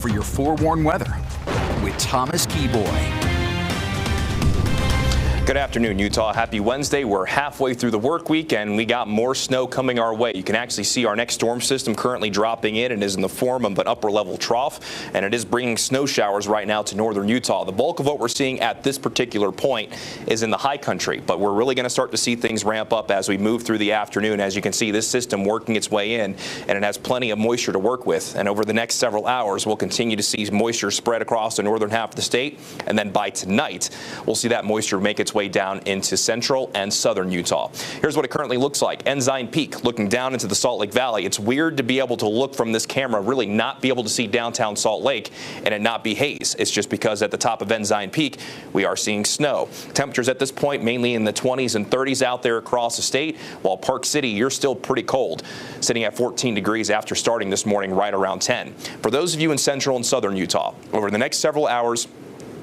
For your forewarned weather with Thomas Geboy. Good afternoon, Utah. Happy Wednesday. We're halfway through the work week and we got more snow coming our way. You can actually see our next storm system currently dropping in and is in the form of an upper level trough, and it is bringing snow showers right now to northern Utah. The bulk of what we're seeing at this particular point is in the high country, but we're really going to start to see things ramp up as we move through the afternoon. As you can see, this system working its way in, and it has plenty of moisture to work with. And over the next several hours, we'll continue to see moisture spread across the northern half of the state. And then by tonight, we'll see that moisture make its way down into central and southern Utah. Here's what it currently looks like. Ensign Peak, looking down into the Salt Lake Valley. It's weird to be able to look from this camera, really not be able to see downtown Salt Lake and it not be haze. It's just because at the top of Ensign Peak, we are seeing snow. Temperatures at this point mainly in the 20s and 30s out there across the state, while Park City, you're still pretty cold, sitting at 14 degrees after starting this morning right around 10. For those of you in central and southern Utah, over the next several hours,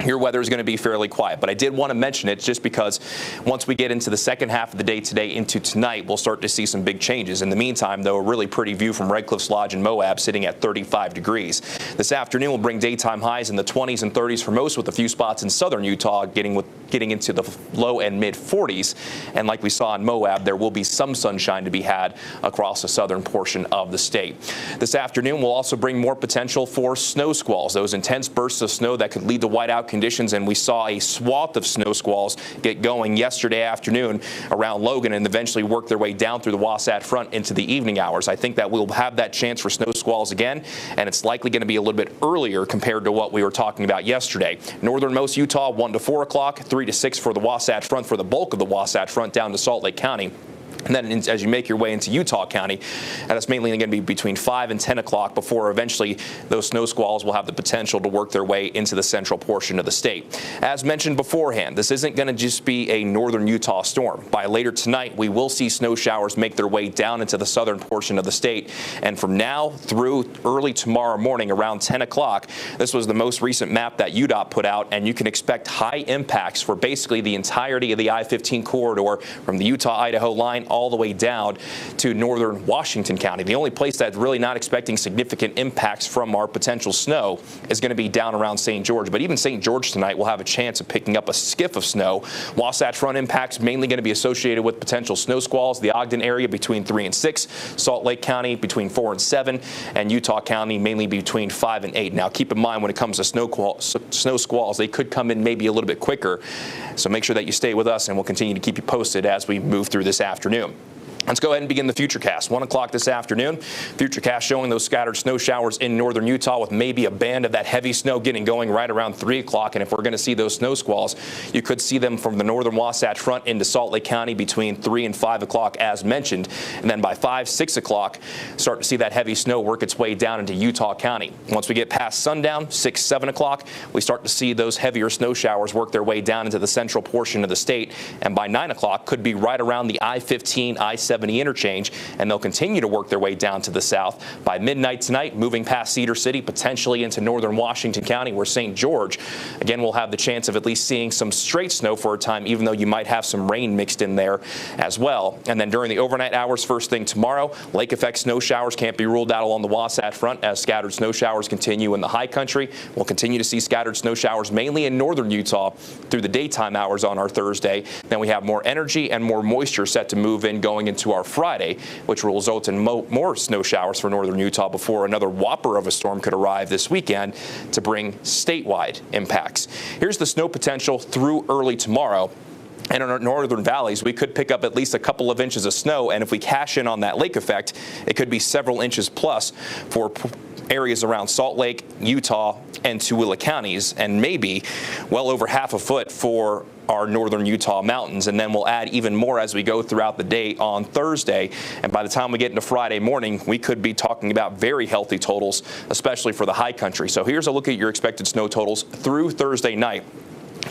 your weather is going to be fairly quiet, but I did want to mention it just because once we get into the second half of the day today into tonight, we'll start to see some big changes. In the meantime, though, a really pretty view from Red Cliffs Lodge in Moab sitting at 35 degrees. This afternoon will bring daytime highs in the 20s and 30s for most, with a few spots in southern Utah getting into the low and mid 40s. And like we saw in Moab, there will be some sunshine to be had across the southern portion of the state. This afternoon will also bring more potential for snow squalls, those intense bursts of snow that could lead to whiteout conditions, and we saw a swath of snow squalls get going yesterday afternoon around Logan and eventually work their way down through the Wasatch Front into the evening hours. I think that we'll have that chance for snow squalls again, and it's likely going to be a little bit earlier compared to what we were talking about yesterday. Northernmost Utah, 1 to 4 o'clock, 3 to 6 for the Wasatch Front, for the bulk of the Wasatch Front down to Salt Lake County. And then as you make your way into Utah County, and it's mainly going to be between 5 and 10 o'clock before eventually those snow squalls will have the potential to work their way into the central portion of the state. As mentioned beforehand, this isn't going to just be a northern Utah storm. By later tonight, we will see snow showers make their way down into the southern portion of the state. And from now through early tomorrow morning around 10 o'clock, this was the most recent map that UDOT put out, and you can expect high impacts for basically the entirety of the I-15 corridor from the Utah-Idaho line all the way down to northern Washington County. The only place that's really not expecting significant impacts from our potential snow is going to be down around St. George. But even St. George tonight will have a chance of picking up a skiff of snow. Wasatch Front impacts mainly going to be associated with potential snow squalls. The Ogden area between 3 and 6, Salt Lake County between 4 and 7, and Utah County mainly between 5 and 8. Now keep in mind, when it comes to snow squalls, they could come in maybe a little bit quicker. So make sure that you stay with us, and we'll continue to keep you posted as we move through this afternoon. Let's go ahead and begin the Futurecast. 1 o'clock this afternoon. Futurecast showing those scattered snow showers in northern Utah, with maybe a band of that heavy snow getting going right around 3 o'clock. And if we're going to see those snow squalls, you could see them from the northern Wasatch Front into Salt Lake County between 3 and 5 o'clock as mentioned. And then by 5, 6 o'clock, start to see that heavy snow work its way down into Utah County. Once we get past sundown, 6, 7 o'clock, we start to see those heavier snow showers work their way down into the central portion of the state. And by 9 o'clock, could be right around the I-15, I-70 interchange, and they'll continue to work their way down to the south. By midnight tonight, moving past Cedar City, potentially into northern Washington County, where St. George, again, will have the chance of at least seeing some straight snow for a time, even though you might have some rain mixed in there as well. And then during the overnight hours, first thing tomorrow, lake effect snow showers can't be ruled out along the Wasatch Front as scattered snow showers continue in the high country. We'll continue to see scattered snow showers mainly in northern Utah through the daytime hours on our Thursday. Then we have more energy and more moisture set to move in going into our Friday, which will result in more snow showers for northern Utah before another whopper of a storm could arrive this weekend to bring statewide impacts. Here's the snow potential through early tomorrow. And in our northern valleys, we could pick up at least a couple of inches of snow. And if we cash in on that lake effect, it could be several inches plus for areas around Salt Lake, Utah, and Tooele counties, and maybe well over half a foot for our northern Utah mountains. And then we'll add even more as we go throughout the day on Thursday. And by the time we get into Friday morning, we could be talking about very healthy totals, especially for the high country. So here's a look at your expected snow totals through Thursday night.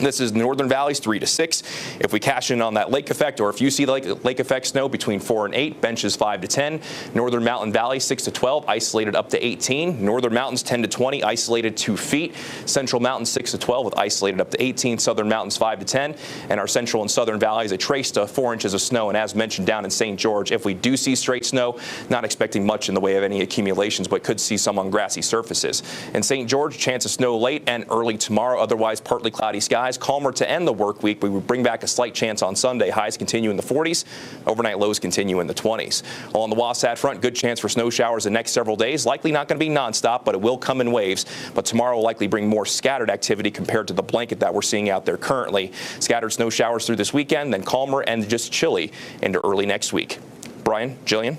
This is northern valleys 3 to 6. If we cash in on that lake effect, or if you see lake effect snow between 4 and 8, benches 5 to 10. Northern mountain valleys 6 to 12, isolated up to 18. Northern mountains 10 to 20, isolated 2 feet. Central mountains 6 to 12 with isolated up to 18. Southern mountains 5 to 10. And our central and southern valleys a trace to 4 inches of snow. And as mentioned down in St. George, if we do see straight snow, not expecting much in the way of any accumulations, but could see some on grassy surfaces. In St. George, chance of snow late and early tomorrow, otherwise partly cloudy skies. Calmer to end the work week. We would bring back a slight chance on Sunday. Highs continue in the 40s. Overnight lows continue in the 20s. On the Wasatch Front, good chance for snow showers the next several days. Likely not going to be nonstop, but it will come in waves. But tomorrow will likely bring more scattered activity compared to the blanket that we're seeing out there currently. Scattered snow showers through this weekend, then calmer and just chilly into early next week. Brian, Jillian.